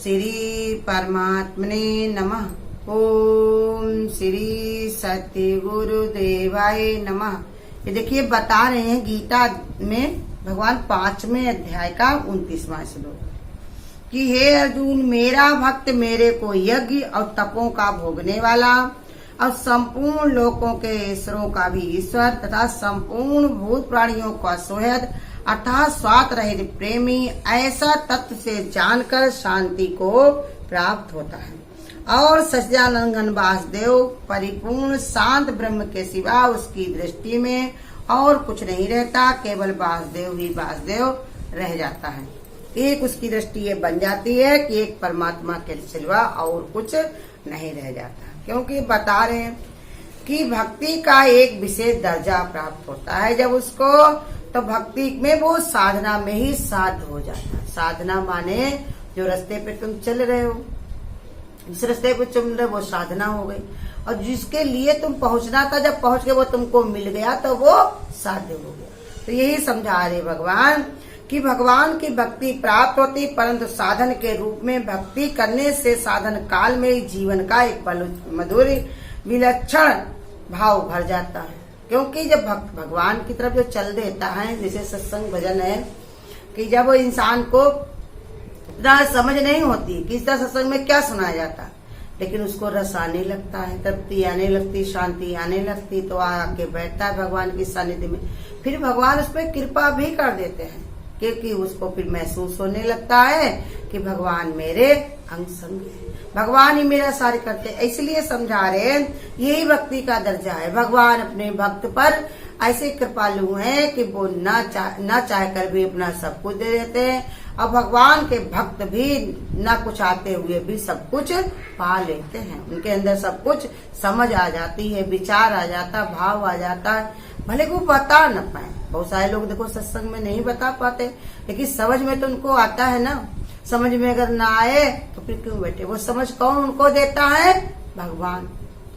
श्री परमात्मने नमः। ओम श्री सत्य गुरुदेवाय नमः। ये देखिए बता रहे हैं गीता में भगवान 5वें अध्याय का 29वां श्लोक कि हे अर्जुन, मेरा भक्त मेरे को यज्ञ और तपों का भोगने वाला और संपूर्ण लोकों के ईश्वरों का भी ईश्वर तथा संपूर्ण भूत प्राणियों का सोहद अर्थात स्वार्थ रहित प्रेमी ऐसा तत्व से जानकर शांति को प्राप्त होता है। और सच्चिदानंद वासुदेव परिपूर्ण शांत ब्रह्म के सिवा उसकी दृष्टि में और कुछ नहीं रहता, केवल वासुदेव ही वासुदेव रह जाता है। एक उसकी दृष्टि ये बन जाती है कि एक परमात्मा के सिवा और कुछ नहीं रह जाता, क्योंकि बता रहे हैं कि भक्ति का एक विशेष दर्जा प्राप्त होता है जब उसको, तो भक्ति में वो साधना में ही साध हो जाता है। साधना माने जो रास्ते पे तुम चल रहे हो, जिस रास्ते पे चल रहे वो साधना हो गई, और जिसके लिए तुम पहुंचना था जब पहुंच के वो तुमको मिल गया तो वो साध्य हो गया। तो यही समझा रहे भगवान कि भगवान की भक्ति प्राप्त होती, परंतु साधन के रूप में भक्ति करने से साधन काल में ही जीवन का एक मधुर विलक्षण भाव भर जाता है। क्योंकि जब भक्त भगवान की तरफ जो चल देता है, जैसे सत्संग भजन है कि जब इंसान को इतना समझ नहीं होती कि इस तरह सत्संग में क्या सुनाया जाता, लेकिन उसको रस आने लगता है, तृप्ति आने लगती, शांति आने लगती, तो आके बैठता है भगवान की सानिध्य में। फिर भगवान उस पर कृपा भी कर देते हैं, क्योंकि उसको फिर महसूस होने लगता है कि भगवान मेरे अंग संग है, भगवान ही मेरा सारे करते हैं। इसलिए समझा रहे यही भक्ति का दर्जा है। भगवान अपने भक्त पर ऐसे कृपालु हैं कि वो न चाह कर भी अपना सब कुछ दे देते हैं, और भगवान के भक्त भी न कुछ आते हुए भी सब कुछ पा लेते हैं। उनके अंदर सब कुछ समझ आ जाती है, विचार आ जाता, भाव आ जाता है, भले को बता न पाए। बहुत सारे लोग देखो सत्संग में नहीं बता पाते, लेकिन समझ में तो उनको आता है ना। समझ में अगर ना आए तो फिर क्यों बैठे? वो समझ कौन उनको देता है? भगवान।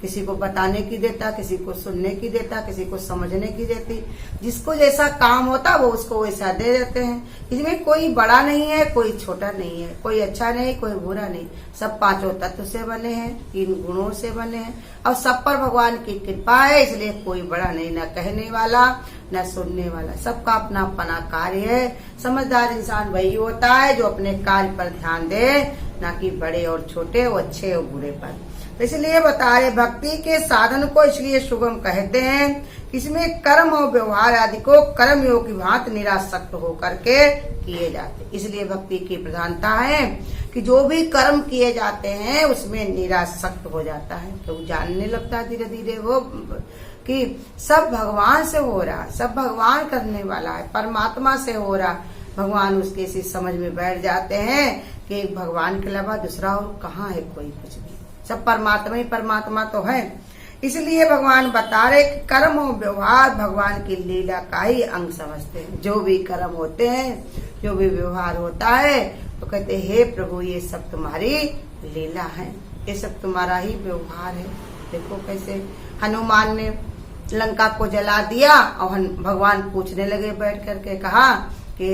किसी को बताने की देता, किसी को सुनने की देता, किसी को समझने की देती। जिसको जैसा काम होता वो उसको वैसा दे देते हैं। इसमें कोई बड़ा नहीं है, कोई छोटा नहीं है, कोई अच्छा नहीं, कोई बुरा नहीं। सब पांचों तत्व से बने हैं, 3 गुणों से बने हैं, और सब पर भगवान की कृपा है। इसलिए कोई बड़ा नहीं, न कहने वाला न सुनने वाला, सबका अपना अपना कार्य है। समझदार इंसान वही होता है जो अपने कार्य पर ध्यान दे, न कि बड़े और छोटे और अच्छे और बुरे पर। तो इसलिए बता रहे भक्ति के साधन को इसलिए सुगम कहते हैं, इसमें कर्म और व्यवहार आदि को कर्म योग की भांति निरासक्त होकर के किए जाते। इसलिए भक्ति की प्रधानता है कि जो भी कर्म किए जाते हैं उसमें निरासक्त हो जाता है, तो जानने लगता है धीरे धीरे वो कि सब भगवान से हो रहा, सब भगवान करने वाला है, परमात्मा से हो रहा। भगवान उसके इसी समझ में बैठ जाते हैं कि एक भगवान के अलावा दूसरा और कहाँ है कोई कुछ भी, सब परमात्मा ही परमात्मा तो है। इसलिए भगवान बता रहे कि कर्म और व्यवहार भगवान की लीला का ही अंग समझते हैं। जो भी कर्म होते हैं, जो भी व्यवहार होता है, तो कहते हे प्रभु ये सब तुम्हारी लीला है, ये सब तुम्हारा ही व्यवहार है। देखो कैसे हनुमान ने लंका को जला दिया, और भगवान पूछने लगे बैठ करके, कहा कि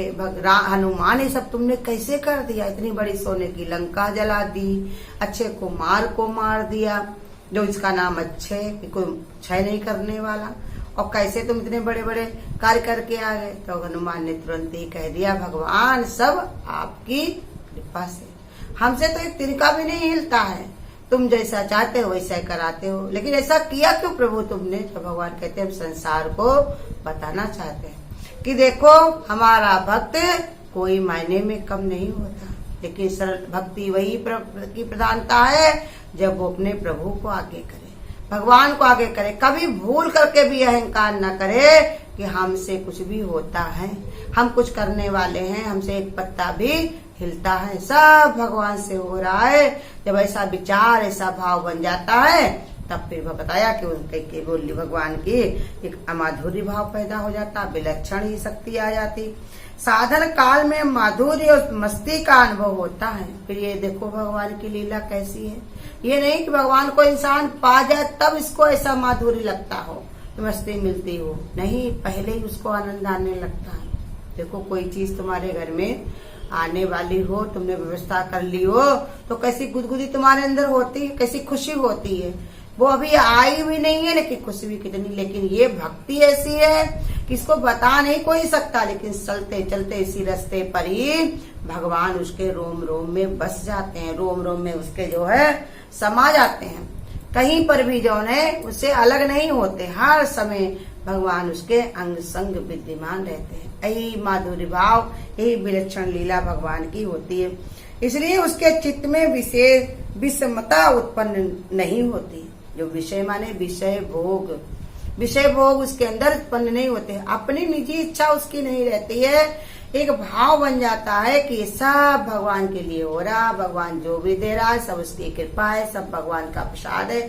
हनुमान ये सब तुमने कैसे कर दिया? इतनी बड़ी सोने की लंका जला दी, अच्छे कुमार को मार दिया, जो इसका नाम अच्छे कि कोई क्षय नहीं करने वाला, और कैसे तुम इतने बड़े बड़े कार्य करके आ गए? तो हनुमान ने तुरंत ही कह दिया, भगवान सब आपकी कृपा से, हमसे तो एक तिनका भी नहीं हिलता है, तुम जैसा चाहते हो वैसा कराते हो। लेकिन ऐसा किया क्यों प्रभु तुमने? तो भगवान कहते हैं हम संसार को बताना चाहते हैं कि देखो हमारा भक्त कोई मायने में कम नहीं होता, लेकिन सरल भक्ति वही की प्रधानता है जब वो अपने प्रभु को आगे करे, भगवान को आगे करे, कभी भूल करके भी अहंकार न करे कि हमसे कुछ भी होता है, हम कुछ करने वाले हैं, हमसे एक पत्ता भी हिलता है, सब भगवान से हो रहा है। जब ऐसा विचार ऐसा भाव बन जाता है, तब फिर वह बताया कि उनके केवल भगवान की एक अमाधुर्य भाव पैदा हो जाता, विलक्षण ही शक्ति आ जाती। साधन काल में माधुर्य और मस्ती का अनुभव होता है। फिर ये देखो भगवान की लीला कैसी है। ये नहीं कि भगवान को इंसान पा जाए तब इसको ऐसा माधुर्य लगता हो, मस्ती मिलती हो, नहीं, पहले ही उसको आनंद आने लगता है। देखो कोई चीज तुम्हारे घर में आने वाली हो, तुमने व्यवस्था कर ली हो, तो कैसी गुदगुदी तुम्हारे अंदर होती है, कैसी खुशी होती है। वो अभी आई भी नहीं है लेकिन खुशी भी कितनी। लेकिन ये भक्ति ऐसी है कि इसको बता नहीं कोई सकता, लेकिन चलते चलते इसी रास्ते पर ही भगवान उसके रोम रोम में बस जाते हैं, रोम रोम में उसके जो है समा जाते हैं। कहीं पर भी जो है उससे अलग नहीं होते, हर समय भगवान उसके अंग संग विद्यमान रहते हैं। यही माधुर्य भाव, यही विलक्षण लीला भगवान की होती है। इसलिए उसके चित्त में विशेष विषमता उत्पन्न नहीं होती। जो विषय माने विषय भोग, विषय भोग उसके अंदर उत्पन्न नहीं होते। अपनी निजी इच्छा उसकी नहीं रहती है। एक भाव बन जाता है कि सब भगवान के लिए हो रहा, भगवान जो भी दे रहा है सब उसकी कृपा है, सब भगवान का प्रसाद है।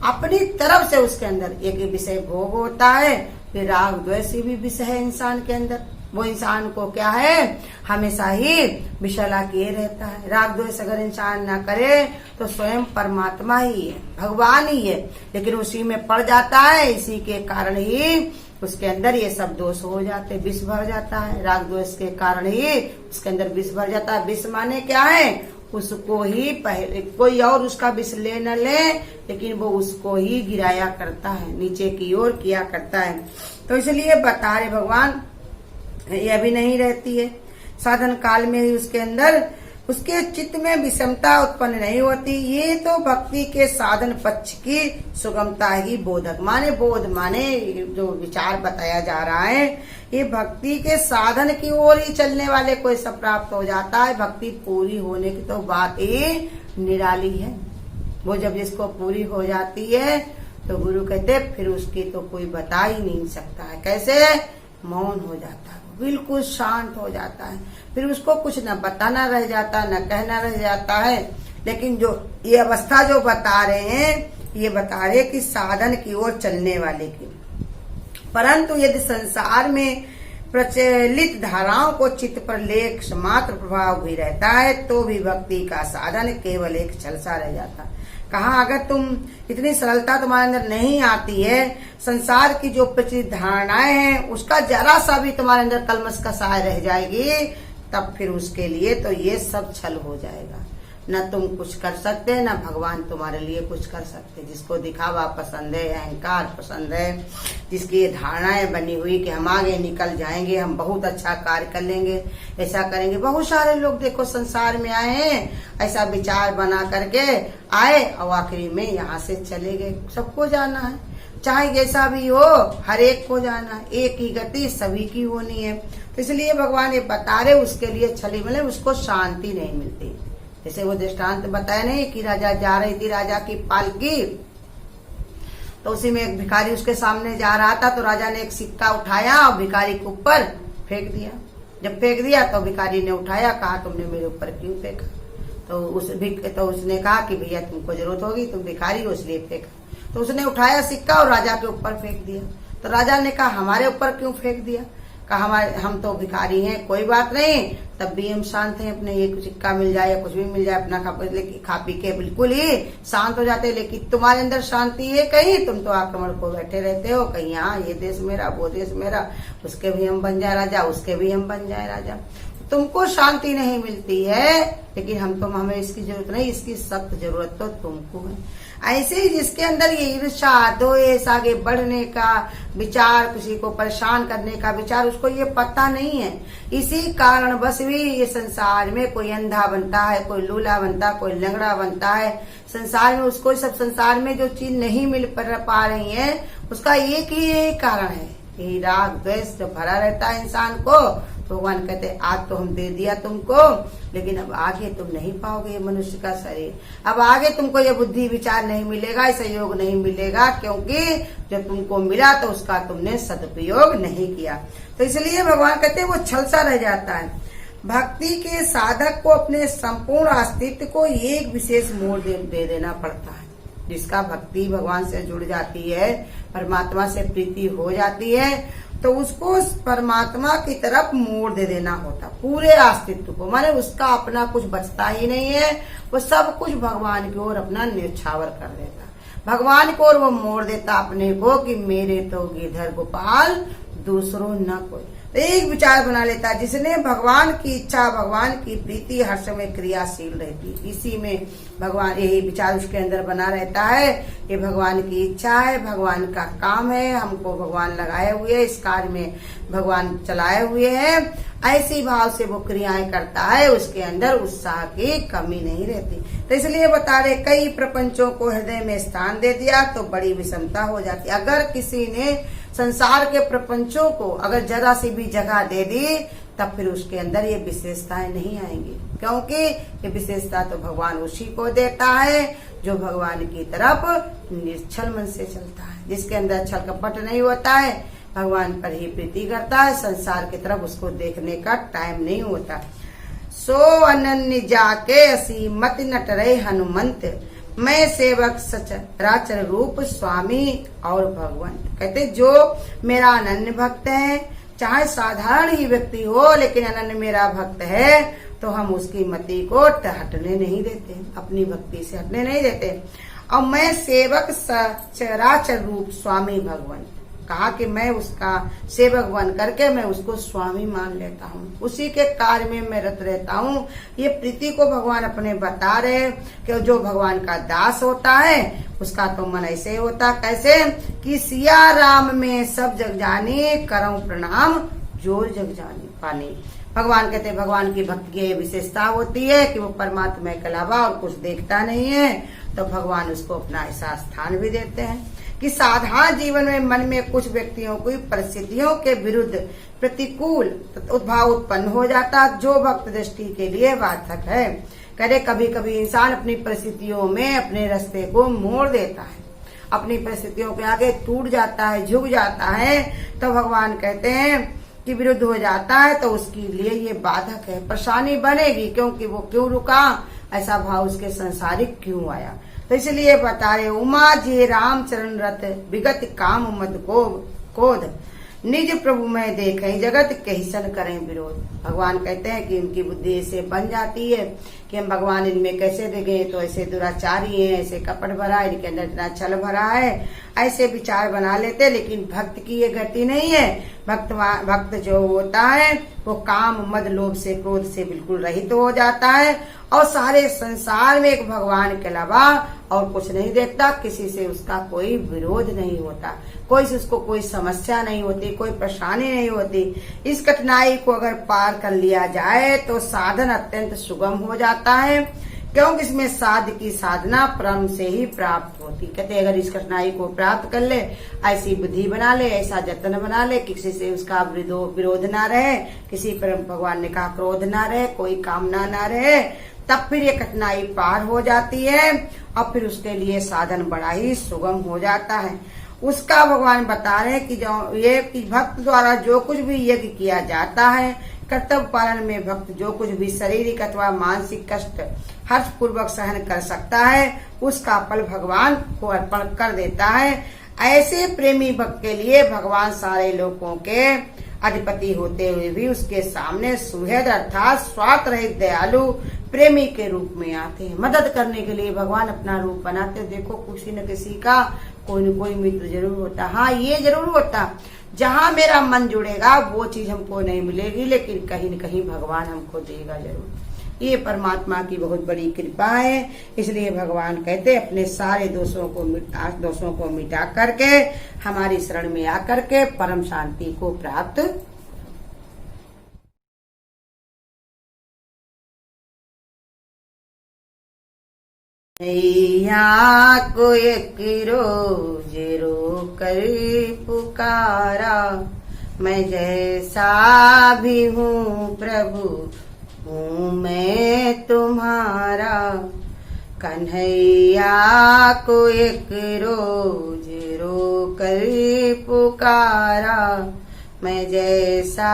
अपनी तरफ से उसके अंदर एक विषय भोग होता है। फिर राग द्वेष भी विषय है इंसान के अंदर। वो इंसान को क्या है, हमेशा ही विषला किए रहता है। राग द्वेष अगर इंसान ना करे तो स्वयं परमात्मा ही है, भगवान ही है, लेकिन उसी में पड़ जाता है। इसी के कारण ही उसके अंदर ये सब दोष हो जाते, विष भर जाता है। राग द्वेष के कारण ही उसके अंदर विष भर जाता है। विष माने क्या है, उसको ही पहले कोई और उसका विष ले न ले, लेकिन वो उसको ही गिराया करता है, नीचे की ओर किया करता है। तो इसलिए बता रहे भगवान ये भी नहीं रहती है। साधन काल में ही उसके अंदर उसके चित्त में विषमता उत्पन्न नहीं होती। ये तो भक्ति के साधन पक्ष की सुगमता ही बोधक माने, बोध माने जो विचार बताया जा रहा है, ये भक्ति के साधन की ओर ही चलने वाले को सब प्राप्त हो जाता है। भक्ति पूरी होने की तो बात ही निराली है। वो जब जिसको पूरी हो जाती है तो गुरु कहते फिर उसकी तो कोई बता ही नहीं सकता है। कैसे, मौन हो जाता है, बिल्कुल शांत हो जाता है। फिर उसको कुछ न बताना रह जाता, न कहना रह जाता है। लेकिन जो ये अवस्था जो बता रहे हैं, ये बता रहे कि साधन की ओर चलने वाले की। परंतु यदि संसार में प्रचलित धाराओं को चित्त पर लेख मात्र प्रभाव भी रहता है तो भी भक्ति का साधन केवल एक छलसा रह जाता। कहा, अगर तुम इतनी सरलता तुम्हारे अंदर नहीं आती है, संसार की जो प्रचलित धारणाएं हैं उसका जरा सा भी तुम्हारे अंदर कलमश का सहाय रह जाएगी, तब फिर उसके लिए तो ये सब छल हो जाएगा। न तुम कुछ कर सकते, न भगवान तुम्हारे लिए कुछ कर सकते। जिसको दिखावा पसंद है, अहंकार पसंद है, जिसकी ये धारणाएं बनी हुई कि हम आगे निकल जाएंगे, हम बहुत अच्छा कार्य कर लेंगे, ऐसा करेंगे। बहुत सारे लोग देखो संसार में आए हैं, ऐसा विचार बना करके आए और आखिरी में यहाँ से चले गए। सबको जाना है, चाहे जैसा भी हो, हर एक को जाना है। एक ही गति सभी की होनी है। तो इसलिए भगवान ये बता रहे उसके लिए छली मिले, उसको शांति नहीं मिलती। जैसे वो दृष्टांत बताया नहीं कि राजा जा रही थी, राजा की पालकी, तो उसी में एक भिखारी उसके सामने जा रहा था। तो राजा ने एक सिक्का उठाया और भिखारी के ऊपर फेंक दिया। जब फेंक दिया तो भिखारी ने उठाया, कहा तुमने मेरे ऊपर क्यों फेंका? तो उसने कहा कि भैया तुमको जरूरत होगी, तुम भिखारी हो इसलिए फेंका। तो उसने उठाया सिक्का और राजा के ऊपर फेंक दिया। तो राजा ने कहा हमारे ऊपर क्यों फेंक दिया? कहा हम तो भिखारी हैं, कोई बात नहीं, तब भी हम शांत हैं। अपने ये सिक्का मिल जाए या कुछ भी मिल जाए, अपना खा पी के बिल्कुल ही शांत हो जाते। लेकिन तुम्हारे अंदर शांति है कहीं? तुम तो आक्रमण को बैठे रहते हो, कहीं यहाँ ये देश मेरा, वो देश मेरा, उसके भी हम बन जाए राजा, उसके भी हम बन जाए राजा। तुमको शांति नहीं मिलती है, लेकिन हमें इसकी जरूरत नहीं, इसकी सख्त जरूरत तो तुमको है। ऐसे ही जिसके अंदर ये ईर्ष्या, द्वेष, आगे बढ़ने का विचार, किसी को परेशान करने का विचार, उसको ये पता नहीं है। इसी कारण बस भी ये संसार में कोई अंधा बनता है, कोई लूला बनता है, कोई लंगड़ा बनता है। संसार में उसको सब संसार में जो चीज नहीं मिल पा रही है, उसका एक ही कारण है, यही राग द्वेष जो भरा रहता है इंसान को। तो भगवान कहते आज तो हम दे दिया तुमको, लेकिन अब आगे तुम नहीं पाओगे ये मनुष्य का शरीर। अब आगे तुमको ये बुद्धि विचार नहीं मिलेगा, ऐसा योग नहीं मिलेगा, क्योंकि जो तुमको मिला तो उसका तुमने सदुपयोग नहीं किया। तो इसलिए भगवान कहते वो छलसा रह जाता है। भक्ति के साधक को अपने संपूर्ण अस्तित्व को एक विशेष मोड़ दे देना पड़ता है। जिसका भक्ति भगवान से जुड़ जाती है, परमात्मा से प्रीति हो जाती है, तो उसको परमात्मा की तरफ मोड़ दे देना होता, पूरे अस्तित्व को। माने उसका अपना कुछ बचता ही नहीं है, वो सब कुछ भगवान की ओर अपना न्यौछावर कर देता, भगवान को ओर वो मोड़ देता अपने को कि मेरे तो गिरधर गोपाल दूसरों न कोई। तो एक विचार बना लेता है, जिसने भगवान की इच्छा, भगवान की प्रीति हर समय क्रियाशील रहती, इसी में भगवान, यही विचार उसके अंदर बना रहता है कि भगवान की इच्छा है, भगवान का काम है, हमको भगवान लगाए हुए है, इस कार्य में भगवान चलाए हुए हैं, ऐसी भाव से वो क्रियाएं करता है, उसके अंदर उत्साह की कमी नहीं रहती। तो इसलिए बता रहे, कई प्रपंचों को हृदय में स्थान दे दिया तो बड़ी विषमता हो जाती। अगर किसी ने संसार के प्रपंचों को अगर जरा सी भी जगह दे दी, तब फिर उसके अंदर ये विशेषताएं नहीं आएंगी, क्योंकि ये विशेषता तो भगवान उसी को देता है जो भगवान की तरफ निश्चल मन से चलता है, जिसके अंदर छल कपट नहीं होता है, भगवान पर ही प्रीति करता है, संसार की तरफ उसको देखने का टाइम नहीं होता। सो अनन्य जाके असीमत नटरे हनुमंत, मैं सेवक सचराचर रूप स्वामी और भगवान। कहते जो मेरा अनन्य भक्त है, चाहे साधारण ही व्यक्ति हो, लेकिन अनन्य मेरा भक्त है, तो हम उसकी मति को हटने नहीं देते, अपनी भक्ति से हटने नहीं देते। और मैं सेवक सचराचर रूप स्वामी भगवान, कहा कि मैं उसका सेवक बन करके मैं उसको स्वामी मान लेता हूँ, उसी के कार्य में मैं रत रहता हूँ। ये प्रीति को भगवान अपने बता रहे कि जो भगवान का दास होता है उसका तो मन ऐसे होता, कैसे कि सिया राम में सब जग जानी, करऊं प्रणाम जोर जग जानी पानी। भगवान कहते हैं, भगवान की भक्ति की विशेषता होती है कि वो परमात्मा के अलावा और कुछ देखता नहीं है, तो भगवान उसको अपना ऐसा स्थान भी देते हैं कि साधारण जीवन में मन में कुछ व्यक्तियों को परिस्थितियों के विरुद्ध प्रतिकूल उद्भाव उत्पन्न हो जाता, जो भक्त दृष्टि के लिए बाधक है। करे कभी कभी इंसान अपनी परिस्थितियों में अपने रास्ते को मोड़ देता है, अपनी परिस्थितियों के आगे टूट जाता है, झुक जाता है, तो भगवान कहते हैं कि विरुद्ध हो जाता है, तो उसके लिए ये बाधक है, परेशानी बनेगी, क्योंकि वो क्यों रुका, ऐसा भाव उसके संसारिक क्यों आया। तो इसलिए बता रहे, उमा जी राम चरण रत विगत काम मद को कोध, निज प्रभु में देखें जगत कैसन करें विरोध। भगवान कहते हैं कि इनकी बुद्धि ऐसे बन जाती है कि हम भगवान इनमें कैसे देखे, तो ऐसे दुराचारी हैं, ऐसे कपट भरा है, इनके अंदर इतना छल भरा है, ऐसे विचार बना लेते। लेकिन भक्त की ये गति नहीं है। भक्त जो होता है वो काम मद लोभ से क्रोध से बिल्कुल रहित हो जाता है, और सारे संसार में एक भगवान के अलावा और कुछ नहीं देखता, किसी से उसका कोई विरोध नहीं होता, कोई से उसको कोई समस्या नहीं होती, कोई परेशानी नहीं होती। इस कठिनाई को अगर पार कर लिया जाए तो साधन अत्यंत सुगम हो जाता है, क्योंकि इसमें साध की साधना परम से ही प्राप्त होती। कहते अगर इस कठिनाई को प्राप्त कर ले, ऐसी बुद्धि बना ले, ऐसा जतन बना ले, किसी से उसका विरोध ना रहे, किसी पर भगवान ने कहा क्रोध ना रहे, कोई कामना ना रहे, तब फिर ये कठिनाई पार हो जाती है, और फिर उसके लिए साधन बड़ा ही सुगम हो जाता है। उसका भगवान बता रहे हैं कि जो ये भक्त द्वारा जो कुछ भी यज्ञ किया जाता है, कर्तव्य पालन में भक्त जो कुछ भी शारीरिक अथवा मानसिक कष्ट हर्ष पूर्वक सहन कर सकता है, उसका फल भगवान को अर्पण कर देता है। ऐसे प्रेमी भक्त के लिए भगवान सारे लोगों के अधिपति होते हुए भी उसके सामने सुहृद अर्थात स्वार्थ रहित दयालु प्रेमी के रूप में आते हैं। मदद करने के लिए भगवान अपना रूप बनाते। देखो किसी न किसी का कोई न कोई मित्र जरूर होता। हाँ, ये जरूर होता, जहाँ मेरा मन जुड़ेगा वो चीज हमको नहीं मिलेगी, लेकिन कहीं न कहीं भगवान हमको देगा जरूर। ये परमात्मा की बहुत बड़ी कृपा है। इसलिए भगवान कहते अपने सारे दोषों को मिटा करके हमारी शरण में आकर के परम शांति को प्राप्त। नैया को एक रोज रो कर पुकारा, मैं जैसा भी हूँ प्रभु हूँ मैं तुम्हारा। कन्हैया को एक रोज रो कर पुकारा, मैं जैसा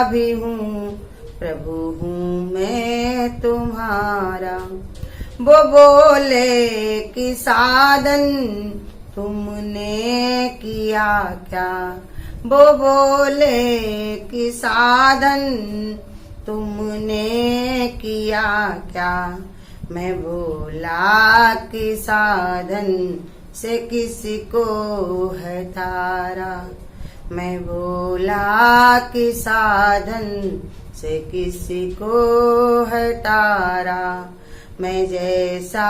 भी हूँ प्रभु हूँ मैं तुम्हारा। वो बोले कि साधन तुमने किया क्या, वो बोले कि साधन तुमने किया क्या। मैं बोला कि साधन से किसी को है तारा, मैं बोला कि साधन से किसी को हटारा, मैं जैसा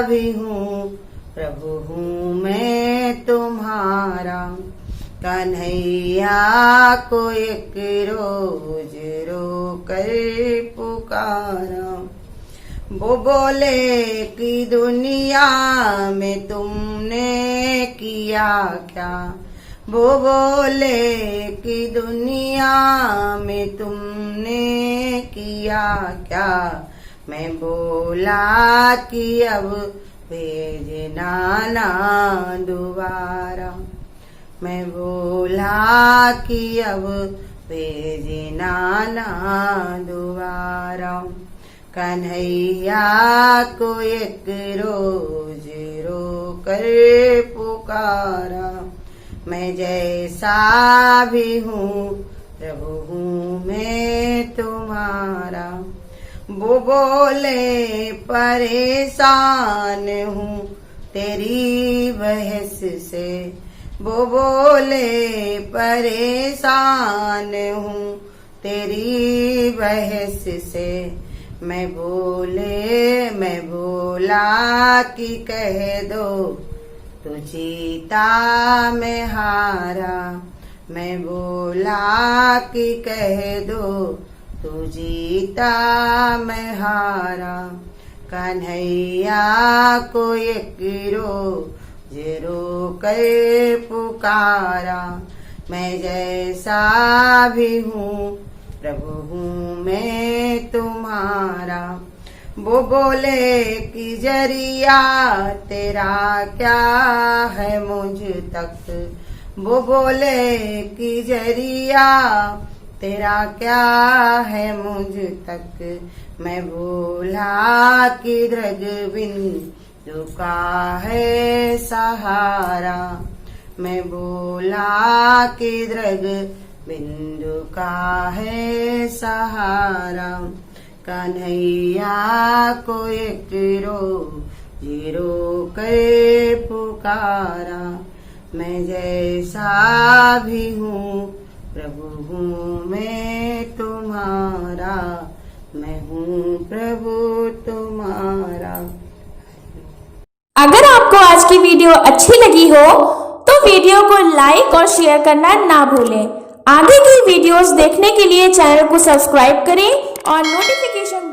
भी हूँ प्रभु हूँ मैं तुम्हारा। कन्हैया को एक रोज रो कर पुकारा, वो बोले कि दुनिया में तुमने किया क्या, वो बोले कि दुनिया में तुमने किया क्या। मैं बोला कि अब भेजना ना दोबारा, मैं बोला कि अब भेजना ना दोबारा। कन्हैया को एक रोज रो कर पुकारा, मैं जैसा भी हूँ प्रभु हूँ मैं तुम्हारा। वो बोले परेशान हूँ तेरी बहस से, वो बोले परेशान हूँ तेरी बहस से। मैं बोला कि कह दो तू जीता मैं हारा, मैं बोला कि कह दो तू जीता मैं हारा। कन्हैया को एक रोज रो कर पुकारा, मैं जैसा भी हूँ प्रभु हूँ मैं तुम्हारा। वो बोले कि जरिया तेरा क्या है मुझ तक, वो बोले कि जरिया तेरा क्या है मुझ तक। मैं बोला कि दृग बिंदु का है सहारा, मैं बोला कि दृग बिंदु का है सहारा। कन्हैया को एक रोज रो कर पुकारा, मैं जैसा भी हूँ प्रभु हूँ मैं तुम्हारा, मैं हूँ प्रभु तुम्हारा। अगर आपको आज की वीडियो अच्छी लगी हो तो वीडियो को लाइक और शेयर करना ना भूलें। आगे की वीडियोस देखने के लिए चैनल को सब्सक्राइब करें और नोटिफिकेशन